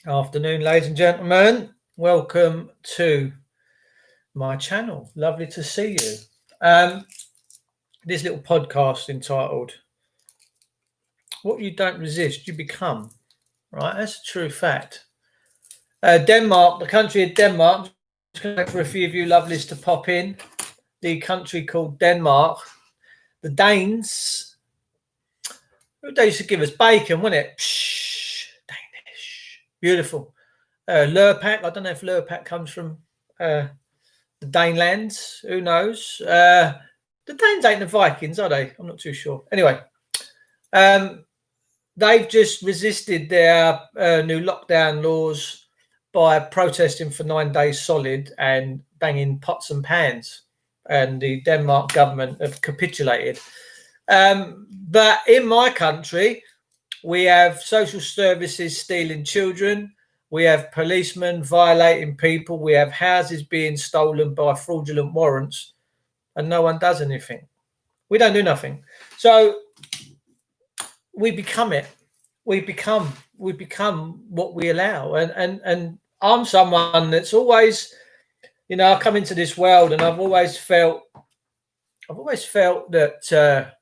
Afternoon, ladies and gentlemen. Welcome to my channel. Lovely to see you. This little podcast entitled "What You Don't Resist, You Become." Right, that's a true fact. Denmark, the country of Denmark. Just going to wait for a few of you lovelies to pop in. The country called Denmark. The Danes. They used to give us bacon, wasn't it? Psh, Danish. Beautiful. Lurpak. I don't know if Lurpak comes from the Danelands. Who knows? The Danes ain't the Vikings, are they? I'm not too sure. Anyway, they've just resisted their new lockdown laws by protesting for 9 days solid and banging pots and pans. And the Denmark government have capitulated. But in my country, we have social services stealing children. We have policemen violating people. We have houses being stolen by fraudulent warrants, and no one does anything. We don't do nothing. So we become it. We become what we allow. And I'm someone that's always, I come into this world and I've always felt that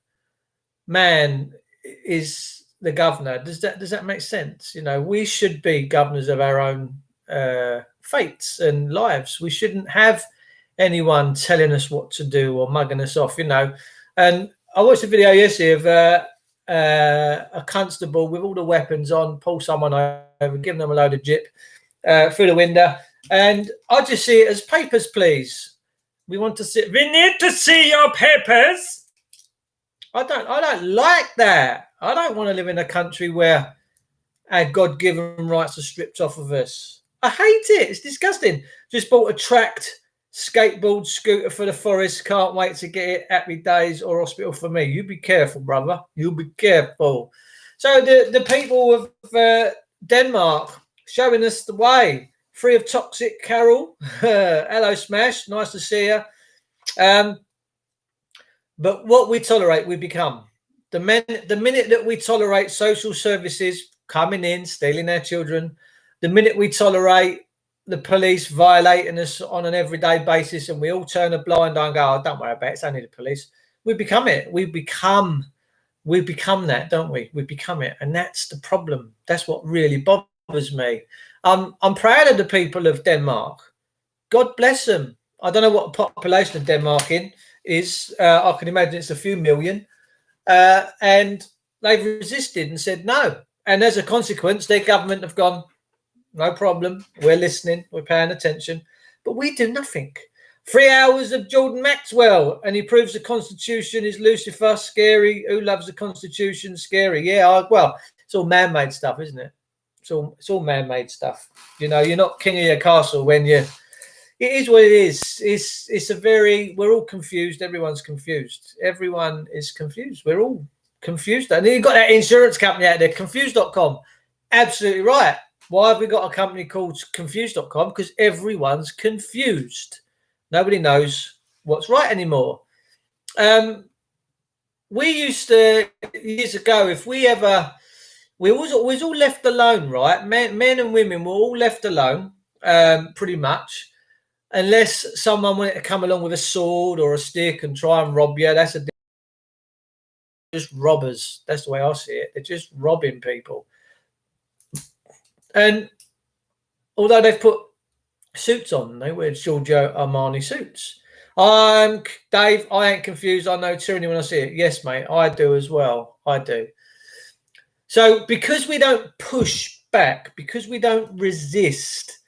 man is the governor. Does that make sense? We should be governors of our own fates and lives. We shouldn't have anyone telling us what to do or mugging us off. And I watched a video yesterday of a constable with all the weapons on, pull someone over, give them a load of jip through the window, and I just see it as papers, please. We need to see your papers. I don't like that. I don't want to live in a country where our God-given rights are stripped off of us. I hate it. It's disgusting. Just bought a tracked skateboard scooter for the forest. Can't wait to get it. Happy days or hospital for me. You be careful, brother. You be careful. So the people of Denmark showing us the way. Free of toxic, Carol. Hello, Smash. Nice to see you. But what we tolerate, we become. The minute that we tolerate social services coming in, stealing our children, the minute we tolerate the police violating us on an everyday basis, and we all turn a blind eye and go, "Oh, don't worry about it, it's only the police," we become it. We become that, don't we? We become it, and that's the problem. That's what really bothers me. I'm proud of the people of Denmark. God bless them. I don't know what the population of Denmark is. I can imagine it's a few million. And they've resisted and said no. And as a consequence, their government have gone, no problem. We're listening. We're paying attention. But we do nothing. 3 hours of Jordan Maxwell, and he proves the Constitution is Lucifer, scary. Who loves the Constitution? Scary. Yeah, well, it's all man-made stuff, isn't it? It's all man-made stuff. You're not king of your castle when you... It is what it is. We're all confused. Everyone's confused. Everyone is confused. We're all confused. And then you've got that insurance company out there, confused.com. Absolutely right. Why have we got a company called confused.com? Because everyone's confused. Nobody knows what's right anymore. We used to, years ago, if we ever... we was all left alone, right? Men and women were all left alone, pretty much. Unless someone wanted to come along with a sword or a stick and try and rob you, that's just robbers. That's the way I see it. They're just robbing people. And although they've put suits on, they wear Giorgio Armani suits. I'm Dave. I ain't confused. I know tyranny when I see it. Yes, mate. I do as well. I do. So because we don't push back, because we don't resist,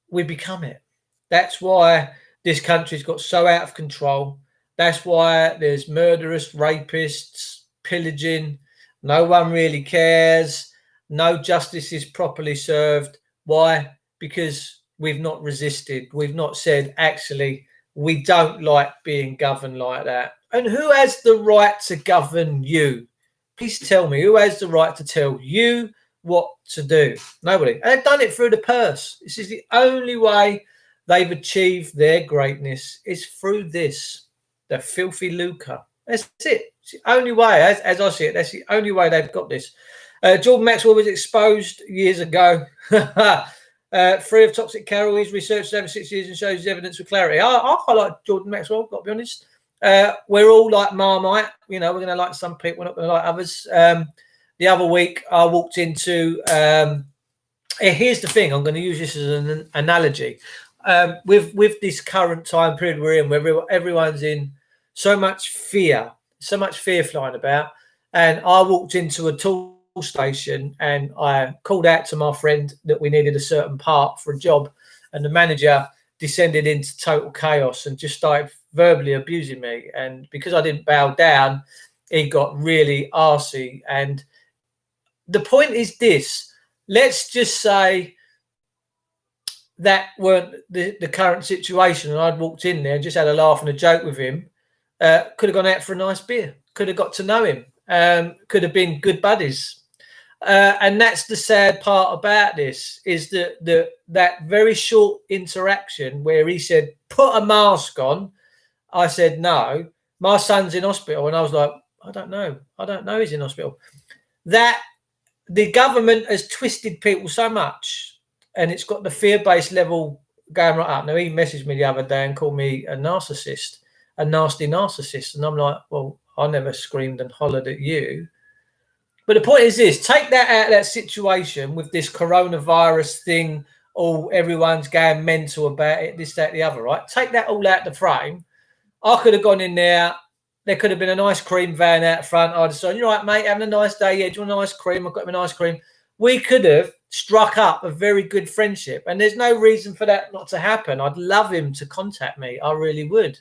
we become it. That's why this country's got so out of control. That's why there's murderous, rapists, pillaging. No one really cares. No justice is properly served. Why? Because we've not resisted. We've not said, actually, we don't like being governed like that. And who has the right to govern you? Please tell me, who has the right to tell you what to do? Nobody. And they've done it through the purse. This is the only way they've achieved their greatness, is through this, the filthy lucre. That's it. It's the only way, as I see it, that's the only way they've got this. Jordan Maxwell was exposed years ago. Free of toxic Carol. He's researched over 6 years and shows his evidence with clarity. I quite like Jordan Maxwell, got to be honest. We're all like Marmite. You know, we're going to like some people, we're not going to like others. The other week, I walked into... here's the thing. I'm going to use this as an analogy. With this current time period we're in, where everyone's in so much fear flying about. And I walked into a tool station and I called out to my friend that we needed a certain part for a job, and the manager descended into total chaos and just started verbally abusing me. And because I didn't bow down, he got really arsey. And the point is this: let's just say that weren't the current situation, and I'd walked in there and just had a laugh and a joke with him. Could have gone out for a nice beer, could have got to know him, could have been good buddies. And that's the sad part about this, is that very short interaction where he said, put a mask on. I said, no, my son's in hospital. And I was like, I don't know he's in hospital. That the government has twisted people so much, and it's got the fear-based level going right up. Now, he messaged me the other day and called me a narcissist, a nasty narcissist. And I'm like, well, I never screamed and hollered at you. But the point is this: take that out of that situation with this coronavirus thing. Everyone's going mental about it, this, that, the other, right? Take that all out the frame. I could have gone in there. There could have been an ice cream van out front. I'd have said, you're right, mate, having a nice day. Yeah, do you want an ice cream? I've got him an ice cream. We could have struck up a very good friendship. And there's no reason for that not to happen. I'd love him to contact me. I really would.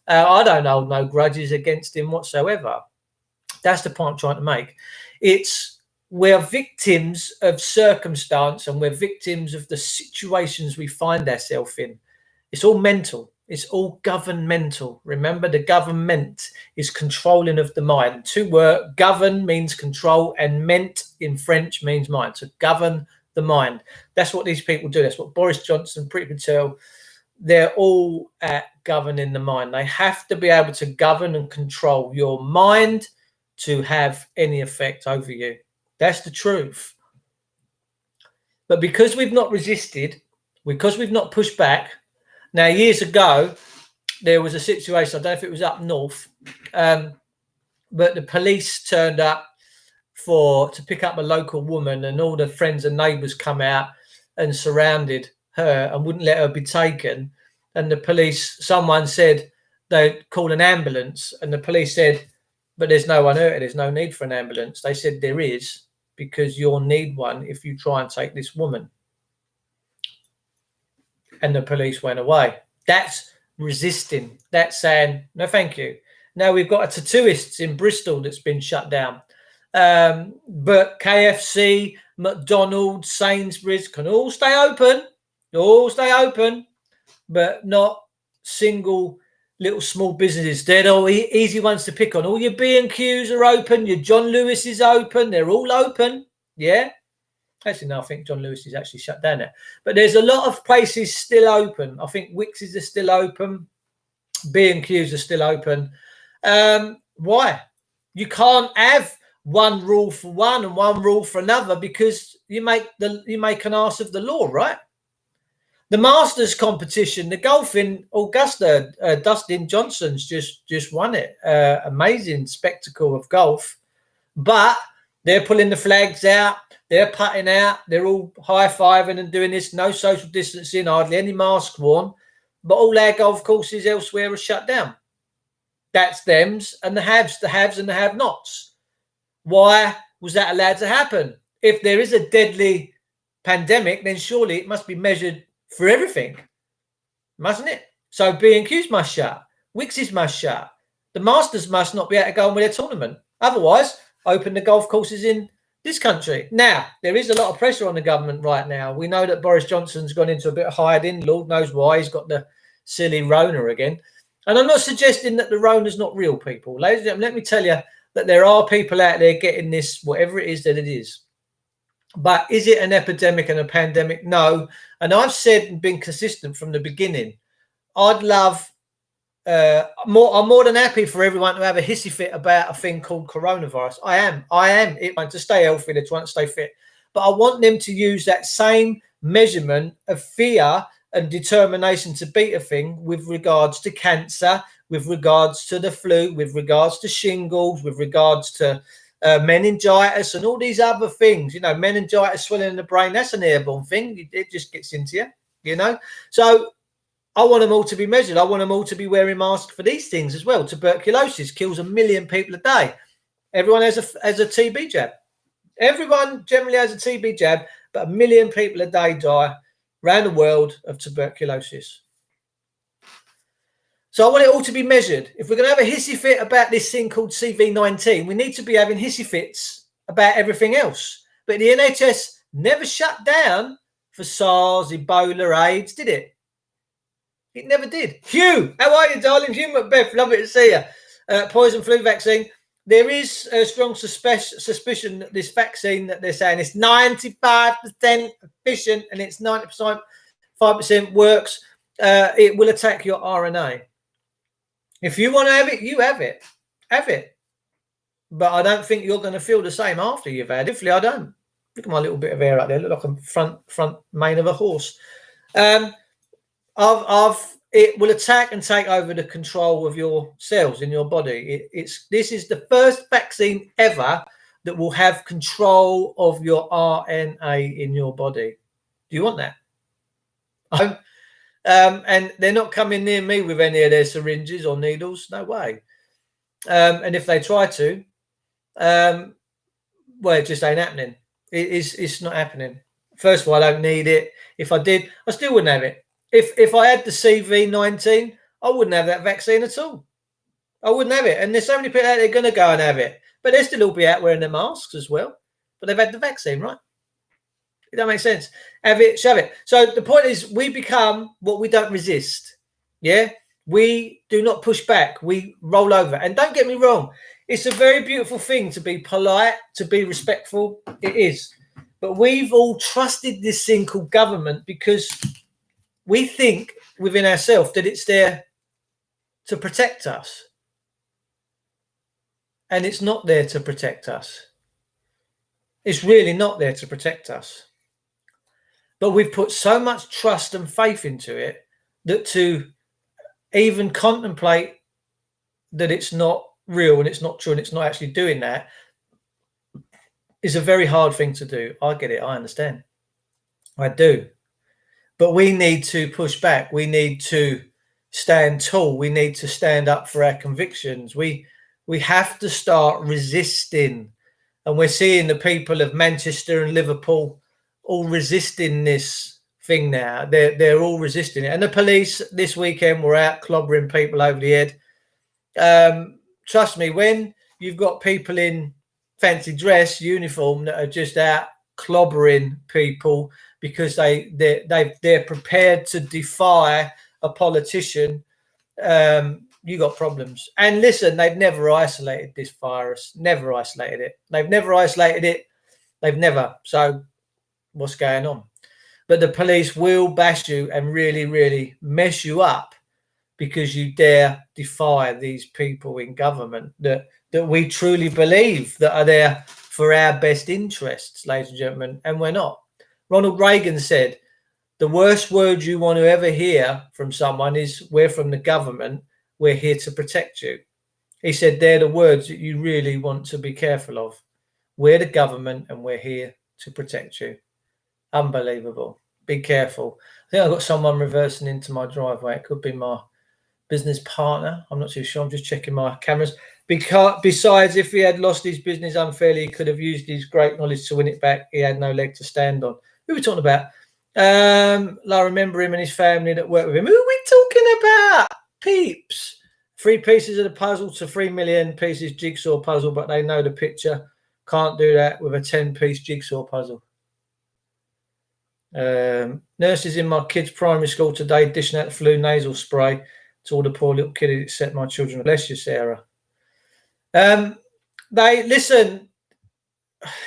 I don't hold no grudges against him whatsoever. That's the point I'm trying to make. We're victims of circumstance, and we're victims of the situations we find ourselves in. It's all mental. It's all governmental. Remember, the government is controlling of the mind. Two words: govern means control, and ment in French means mind. So govern the mind. That's what these people do. That's what Boris Johnson, Priti Patel, they're all at governing the mind. They have to be able to govern and control your mind to have any effect over you. That's the truth. But because we've not resisted, because we've not pushed back. Now, years ago, there was a situation, I don't know if it was up north, but the police turned up to pick up a local woman, and all the friends and neighbours come out and surrounded her and wouldn't let her be taken. And the police, someone said they'd call an ambulance, and the police said, but there's no one hurt. There's no need for an ambulance. They said there is, because you'll need one if you try and take this woman. And the police went away. That's resisting. That's saying, no, thank you. Now we've got a tattooist in Bristol that's been shut down. But KFC, McDonald's, Sainsbury's can all stay open, but not single little small businesses. They're all easy ones to pick on. All your B&Qs are open. Your John Lewis is open. They're all open. Yeah. Actually, no, I think John Lewis is actually shut down now. But there's a lot of places still open. I think Wickes are still open. B&Qs are still open. Why? You can't have one rule for one and one rule for another, because you make an arse of the law, right? The Masters competition, the golf in Augusta, Dustin Johnson's just won it. Amazing spectacle of golf. But they're pulling the flags out. They're putting out. They're all high-fiving and doing this. No social distancing, hardly any mask worn. But all our golf courses elsewhere are shut down. That's thems and the haves and the have-nots. Why was that allowed to happen? If there is a deadly pandemic, then surely it must be measured for everything, mustn't it? So B&Q's must shut. Wickes must shut. The Masters must not be able to go on with their tournament. Otherwise, open the golf courses in this country. Now, there is a lot of pressure on the government right now. We know that Boris Johnson's gone into a bit of hiding. Lord knows why. He's got the silly Rona again. And I'm not suggesting that the Rona's not real, people. Ladies and gentlemen, let me tell you that there are people out there getting this, whatever it is that it is. But is it an epidemic and a pandemic? No. And I've said and been consistent from the beginning. I'd love I'm more than happy for everyone to have a hissy fit about a thing called coronavirus. I am. It wants to stay healthy. They're trying to stay fit, but I want them to use that same measurement of fear and determination to beat a thing with regards to cancer, with regards to the flu, with regards to shingles, with regards to meningitis and all these other things. You know, meningitis, swelling in the brain, that's an airborne thing. It just gets into you, you know. So I want them all to be measured. I want them all to be wearing masks for these things as well. Tuberculosis kills 1 million people a day. Everyone has a TB jab. Everyone generally has a TB jab, but 1 million people a day die around the world of tuberculosis. So I want it all to be measured. If we're going to have a hissy fit about this thing called CV19, we need to be having hissy fits about everything else. But the NHS never shut down for SARS, Ebola, AIDS, did it? It never did. Hugh, how are you, darling? Hugh Macbeth, lovely to see you. Poison flu vaccine. There is a strong suspicion that this vaccine that they're saying is 95% efficient and it's 95% works. It will attack your RNA. If you want to have it, you have it. Have it. But I don't think you're going to feel the same after you've had it. Hopefully I don't. Look at my little bit of hair out there. Look like a front mane of a horse. It will attack and take over the control of your cells in your body. This is the first vaccine ever that will have control of your RNA in your body. Do you want that? And they're not coming near me with any of their syringes or needles. No way. And if they try to, well, it just ain't happening. It's not happening. First of all, I don't need it. If I did, I still wouldn't have it. If I had the CV19, I wouldn't have that vaccine at all. I wouldn't have it. And there's so many people out there going to go and have it. But they'll still all be out wearing their masks as well. But they've had the vaccine, right? It don't make sense. Have it, shove it. So the point is we become what we don't resist. Yeah? We do not push back. We roll over. And don't get me wrong. It's a very beautiful thing to be polite, to be respectful. It is. But we've all trusted this thing called government because we think within ourselves that it's there to protect us. And it's not there to protect us. It's really not there to protect us. But we've put so much trust and faith into it that to even contemplate that it's not real and it's not true and it's not actually doing that is a very hard thing to do. I get it. I understand. I do. But we need to push back. We need to stand tall. We need to stand up for our convictions. We have to start resisting. And we're seeing the people of Manchester and Liverpool all resisting this thing now. They're all resisting it. And the police this weekend were out clobbering people over the head. Trust me, when you've got people in fancy dress, uniform that are just out clobbering people because they're prepared to defy a politician, you got problems. And listen, they've never isolated this virus. Never isolated it. They've never isolated it. They've never. So what's going on? But the police will bash you and really, really mess you up because you dare defy these people in government that we truly believe that are there for our best interests, ladies and gentlemen, and we're not. Ronald Reagan said, the worst word you want to ever hear from someone is, we're from the government, we're here to protect you. He said, they're the words that you really want to be careful of. We're the government and we're here to protect you. Unbelievable. Be careful. I think I've got someone reversing into my driveway. It could be my business partner. I'm not too sure. I'm just checking my cameras. Besides, if he had lost his business unfairly, he could have used his great knowledge to win it back. He had no leg to stand on. Who are we talking about? I remember him and his family that worked with him. Who are we talking about? Peeps. 3 pieces of the puzzle to 3 million pieces jigsaw puzzle, but they know the picture. Can't do that with a 10-piece jigsaw puzzle. Nurses in my kids' primary school today dishing out the flu nasal spray to all the poor little kiddies except my children. Bless you, Sarah. They listen.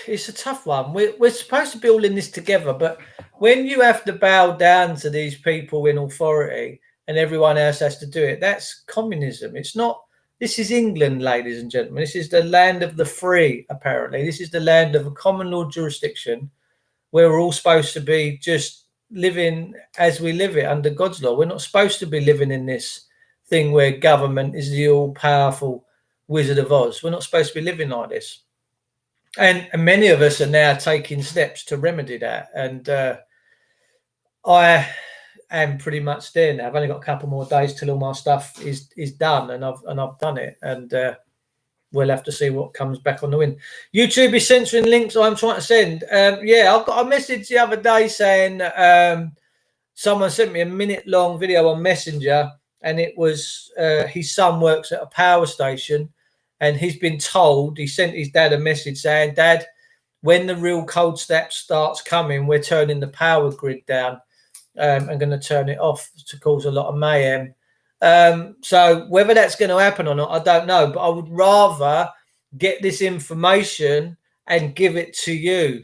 It's a tough one. We're supposed to be all in this together, but when you have to bow down to these people in authority, and everyone else has to do it. That's communism. It's not. This is England, ladies and gentlemen. This is the land of the free, apparently. This is the land of a common law jurisdiction where we're all supposed to be just living as we live it under God's law. We're not supposed to be living in this thing where government is the all-powerful Wizard of Oz. We're not supposed to be living like this. And many of us are now taking steps to remedy that. And I am pretty much there now. I've only got a couple more days till all my stuff is done, and I've done it. And we'll have to see what comes back on the wind. YouTube is censoring links I'm trying to send. Yeah, I've got a message the other day saying someone sent me a minute-long video on Messenger, and it was his son works at a power station, and he's been told, he sent his dad a message saying, Dad, when the real cold snap starts coming, we're turning the power grid down. I'm going to turn it off to cause a lot of mayhem. So whether that's going to happen or not, I don't know. But I would rather get this information and give it to you.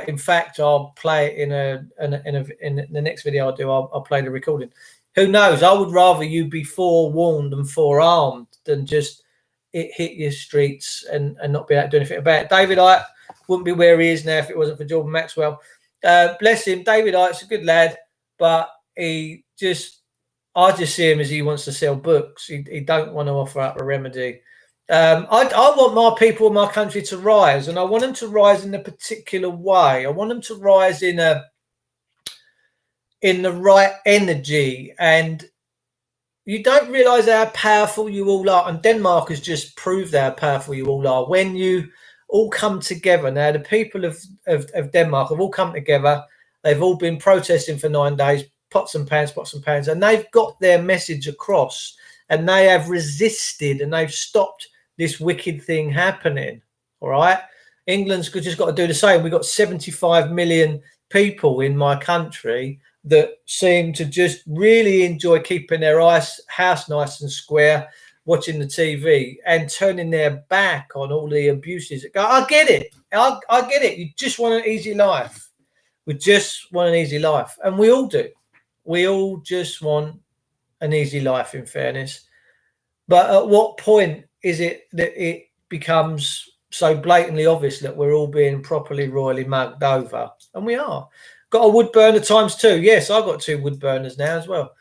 In fact, I'll play it in the next video I'll do. I'll play the recording. Who knows? I would rather you be forewarned and forearmed than just it hit your streets and not be able to do anything about it. David Icke wouldn't be where he is now if it wasn't for Jordan Maxwell. Bless him. David Icke's a good lad, but I just see him as he wants to sell books. He don't want to offer up a remedy. I want my people in my country to rise, and I want them to rise in a particular way. I want them to rise in the right energy, and you don't realise how powerful you all are. And Denmark has just proved how powerful you all are when you all come together. Now, the people of Denmark have all come together. They've all been protesting for 9 days, pots and pans, and they've got their message across, and they have resisted, and they've stopped this wicked thing happening. All right, England's just got to do the same. We've got 75 million people in my country that seem to just really enjoy keeping their house nice and square, watching the TV and turning their back on all the abuses. I get it. I get it. You just want an easy life. We just want an easy life, and we all do. We all just want an easy life, in fairness. But at what point is it that it becomes so blatantly obvious that we're all being properly royally mugged over? And we are. Got a wood burner ×2. Yes, I've got 2 wood burners now as well.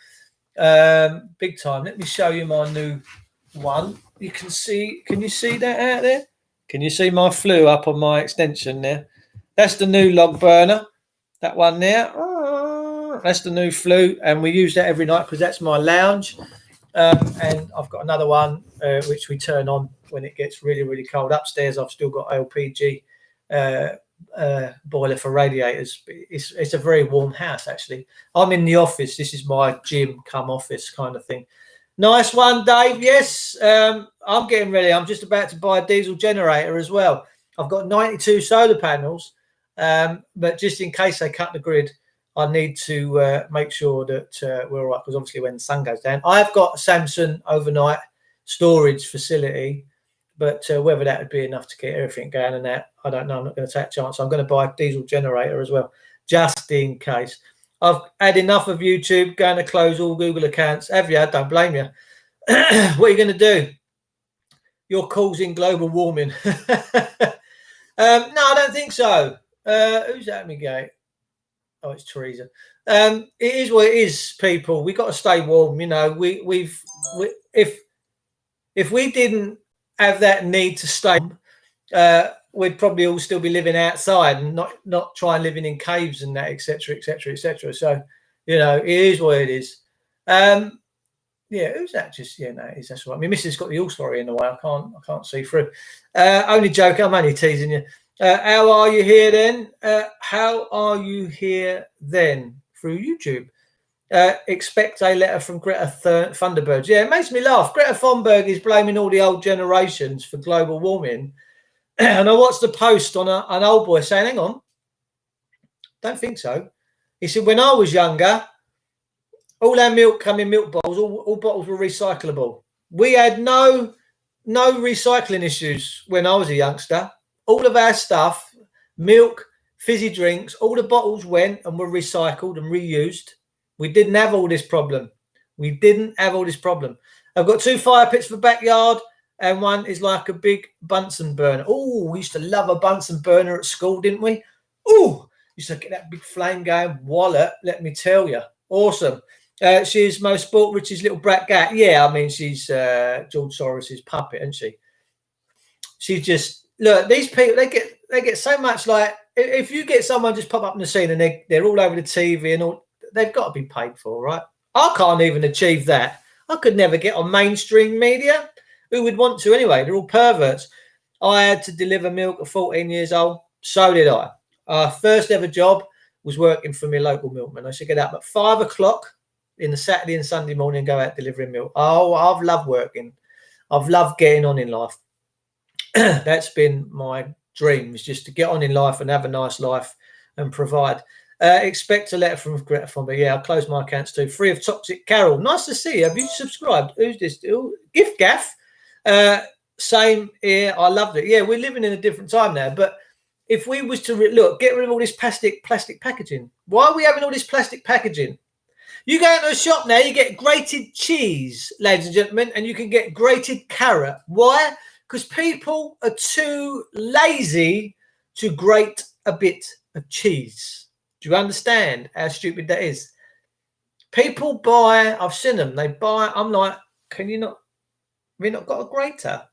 Big time. Let me show you my new one. You can see, can you see that out there? Can you see my flue up on my extension there? That's the new log burner. That one there. That's the new flue, and we use that every night because that's my lounge. And I've got another one which we turn on when it gets really, really cold. Upstairs, I've still got LPG boiler for radiators. It's a very warm house, actually. I'm in the office. This is my gym come office kind of thing. Nice one, Dave. Yes, I'm getting ready. I'm just about to buy a diesel generator as well. I've got 92 solar panels, but just in case they cut the grid, I need to make sure that we're all right, because obviously when the sun goes down, I've got a Samsung overnight storage facility, but whether that would be enough to get everything going and that, I don't know. I'm not going to take a chance. I'm going to buy a diesel generator as well, just in case. I've had enough of YouTube, going to close all Google accounts. Have you? I don't blame you. What are you going to do? You're causing global warming. No, I don't think so. Who's that, Miguel? Oh, it's Teresa. It is what it is, people. We got to stay warm. You know, if we didn't have that need to stay, we'd probably all still be living outside and not try and living in caves and that, etc., etc., etc. So, you know, it is what it is. Yeah, who's that? Just that's right. My missus got the all story in the way. I can't see through. Only joking. I'm only teasing you. How are you here then? How are you here then through YouTube? Expect a letter from Greta Thunberg. Yeah, it makes me laugh. Greta Thunberg is blaming all the old generations for global warming. And I watched the post on an old boy saying, hang on, don't think so. He said, when I was younger, all our milk come in milk bottles, all bottles were recyclable. We had no recycling issues when I was a youngster. All of our stuff, milk, fizzy drinks, all the bottles went and were recycled and reused. We didn't have all this problem. We didn't have all this problem. I've got 2 fire pits for the backyard, and one is like a big Bunsen burner. Oh, we used to love a Bunsen burner at school, didn't we? Oh, used to get that big flame going. Wallet, let me tell you. Awesome. She's Mo Sport Richie's little brat gat. Yeah, I mean, she's George Soros's puppet, isn't she? She just, look, these people, they get so much, like, if you get someone just pop up in the scene and they're all over the TV and all, they've got to be paid for, right? I can't even achieve that. I could never get on mainstream media. Who would want to anyway? They're all perverts. I had to deliver milk at 14 years old. So did I. Our first ever job was working for my local milkman. I used to get up at 5 o'clock in the Saturday and Sunday morning and go out delivering milk. Oh, I've loved working. I've loved getting on in life. That's been my dream, is just to get on in life and have a nice life and provide. Expect a letter from Greta Thunberg. Yeah, I'll close my accounts too. Free of toxic. Carol, nice to see you. Have you subscribed? Who's this? Gift Gaff. Same here. I loved it. Yeah, we're living in a different time now. But if we was to look, get rid of all this plastic packaging. Why are we having all this plastic packaging? You go into a shop now, you get grated cheese, ladies and gentlemen, and you can get grated carrot. Why? Because people are too lazy to grate a bit of cheese. Do you understand how stupid that is? People buy, I've seen them, they buy, I'm like, can you not, have you not got a grater?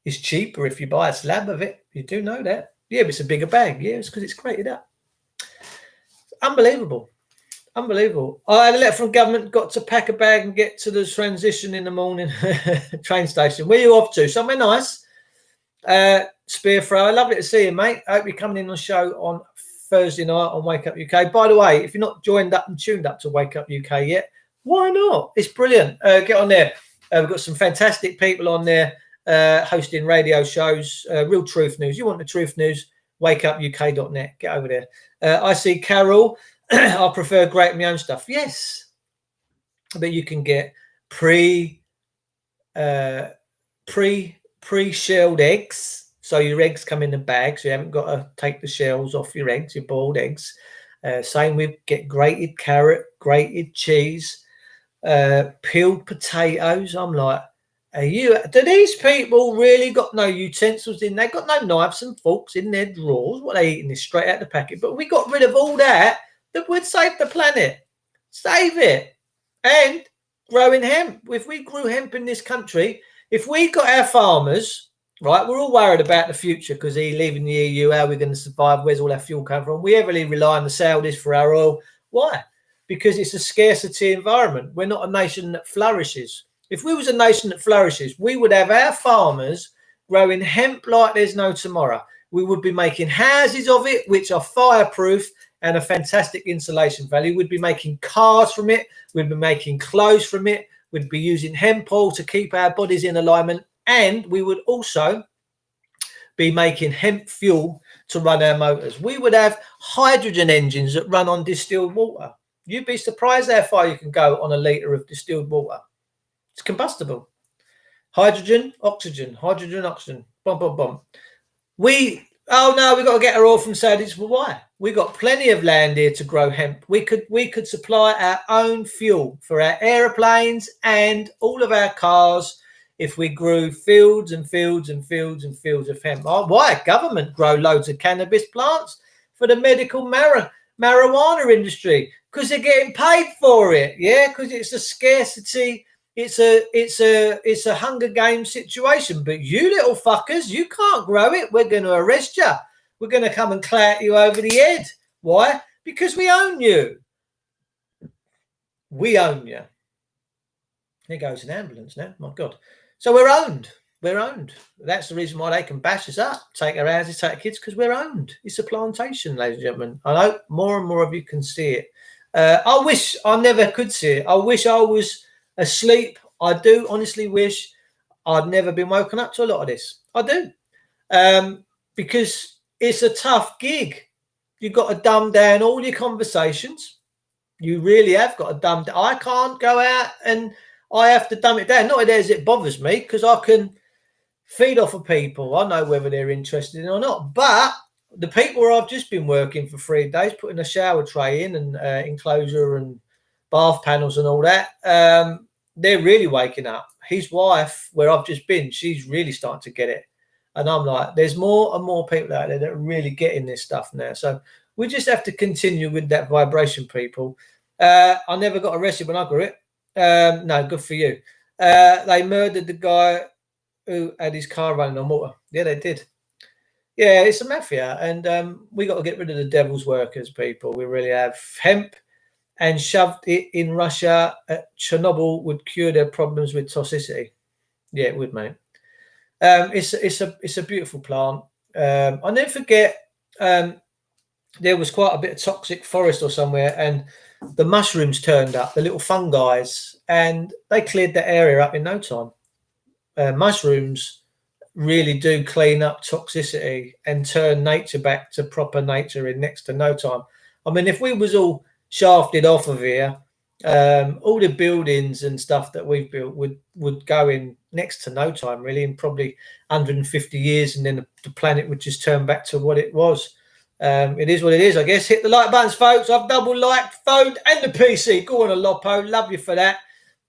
It's cheaper if you buy a slab of it. You do know that. Yeah, but it's a bigger bag. Yeah, it's because it's grated up. Unbelievable. Unbelievable. I had a letter from government, got to pack a bag and get to the transition in the morning train station. Where are you off to? Somewhere nice. Spearthrower, lovely to see you, mate. I hope you're coming in on the show on Thursday night on Wake Up UK. By the way, if you're not joined up and tuned up to Wake Up UK yet, why not? It's brilliant. Get on there. We've got some fantastic people on there hosting radio shows, real truth news. You want the truth news? wakeupuk.net. Get over there. I see Carol. I prefer grating my own stuff. Yes, but you can get pre-shelled eggs. So your eggs come in the bag, so you haven't got to take the shells off your eggs, your boiled eggs. Same with get grated carrot, grated cheese, peeled potatoes. I'm like, do these people really got no utensils in? They got no knives and forks in their drawers. What are they eating is straight out the packet. But we got rid of all that. That would save the planet. Save it. And growing hemp. If we grew hemp in this country, if we got our farmers, right, we're all worried about the future because leaving the EU, how we're going to survive, where's all our fuel come from? We heavily rely on the Saudis for our oil. Why? Because it's a scarcity environment. We're not a nation that flourishes. If we was a nation that flourishes, we would have our farmers growing hemp like there's no tomorrow. We would be making houses of it, which are fireproof and a fantastic insulation value. We'd be making cars from it. We'd be making clothes from it. We'd be using hemp oil to keep our bodies in alignment. And we would also be making hemp fuel to run our motors. We would have hydrogen engines that run on distilled water. You'd be surprised how far you can go on a litre of distilled water. It's combustible. Hydrogen, oxygen, bum, bum, bum. We've got to get our oil from Saudis. Well, why? We got plenty of land here to grow hemp. We could supply our own fuel for our aeroplanes and all of our cars if we grew fields and fields and fields and fields of hemp. Oh, why? Government grow loads of cannabis plants for the medical marijuana industry because they're getting paid for it. Yeah, because it's a scarcity. It's a Hunger Games situation. But you little fuckers, you can't grow it. We're going to arrest you. We're going to come and clout you over the head. Why? Because we own you. We own you. Here goes an ambulance now. My God. So we're owned. We're owned. That's the reason why they can bash us up, take our houses, take our kids, because we're owned. It's a plantation, ladies and gentlemen. I hope more and more of you can see it. I wish I never could see it. I wish I was asleep. I do honestly wish I'd never been woken up to a lot of this. I do. Because it's a tough gig. You've got to dumb down all your conversations. You really have got to dumb down. I can't go out and I have to dumb it down. Not as it bothers me because I can feed off of people. I know whether they're interested in or not. But the people where I've just been working for 3 days, putting a shower tray in and enclosure and bath panels and all that. They're really waking up. His wife, where I've just been, she's really starting to get it. And I'm like, there's more and more people out there that are really getting this stuff now. So we just have to continue with that vibration, people. I never got arrested when I got it. No, good for you. They murdered the guy who had his car running on water. Yeah, they did. Yeah, it's a mafia. And we got to get rid of the devil's workers, people. We really have. Hemp and shoved it in Russia at Chernobyl would cure their problems with toxicity. Yeah, it would, mate. It's a beautiful plant. I never forget there was quite a bit of toxic forest or somewhere, and the mushrooms turned up, the little fungi, and they cleared the area up in no time. Mushrooms really do clean up toxicity and turn nature back to proper nature in next to no time. I mean, if we was all shafted off of here, all the buildings and stuff that we've built would go in next to no time, really, in probably 150 years, and then the planet would just turn back to what it was. It is what it is, I guess. Hit the like buttons, folks. I've double liked, phone, and the PC. Go on, Alopo. Love you for that.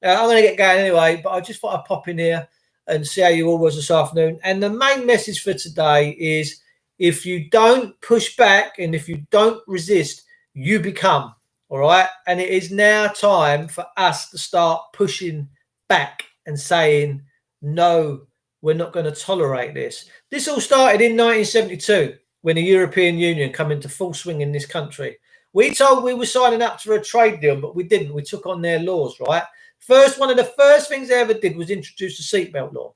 I'm going to get going anyway, but I just thought I'd pop in here and see how you all was this afternoon. And the main message for today is, if you don't push back and if you don't resist, you become. All right. And it is now time for us to start pushing back and saying, no, we're not going to tolerate this. This all started in 1972 when the European Union come into full swing in this country. We told we were signing up for a trade deal, but we didn't. We took on their laws, right? One of the first things they ever did was introduce the seatbelt law.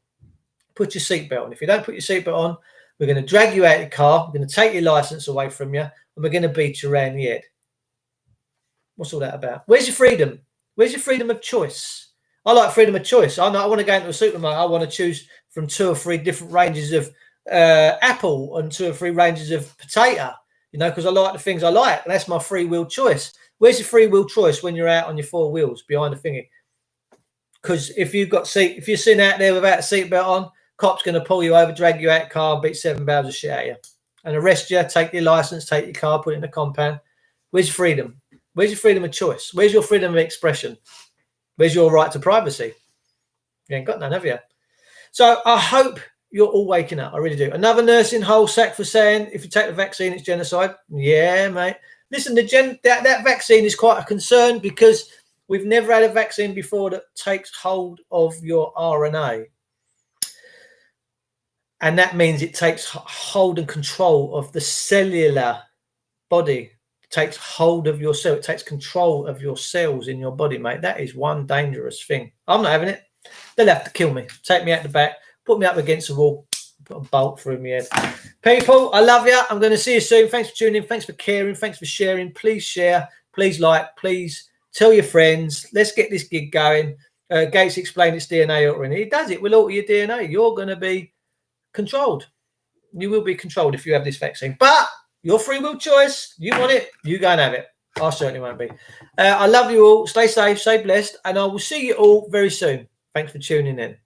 Put your seatbelt on. If you don't put your seatbelt on, we're going to drag you out of your car. We're going to take your license away from you, and we're going to beat you around the head. What's all that about? Where's your freedom? Where's your freedom of choice? I like freedom of choice. I know I want to go into a supermarket. I want to choose from 2 or 3 different ranges of apple and 2 or 3 ranges of potato, because I like the things I like. And that's my free will choice. Where's your free will choice when you're out on your 4 wheels behind the thingy? Because if you're sitting out there without a seatbelt on, cop's going to pull you over, drag you out of the car, beat 7 barrels of shit at you, and arrest you, take your license, take your car, put it in the compound. Where's your freedom? Where's your freedom of choice? Where's your freedom of expression? Where's your right to privacy? You ain't got none, have you? So I hope you're all waking up. I really do. Another nurse in Holsack for saying, if you take the vaccine, it's genocide. Yeah, mate. Listen, that vaccine is quite a concern because we've never had a vaccine before that takes hold of your RNA. And that means it takes hold and control of the cellular body. It takes hold of your cell. It takes control of your cells in your body, mate. That is one dangerous thing. I'm not having it. They'll have to kill me. Take me out the back. Put me up against the wall. Put a bolt through my head. People, I love you. I'm going to see you soon. Thanks for tuning in. Thanks for caring. Thanks for sharing. Please share. Please like. Please tell your friends. Let's get this gig going. Gates explained it's DNA altering. He does it. Will alter your DNA. You're going to be controlled. You will be controlled if you have this vaccine. But your free will choice. You want it. You go and have it. I certainly won't be. I love you all. Stay safe. Stay blessed. And I will see you all very soon. Thanks for tuning in.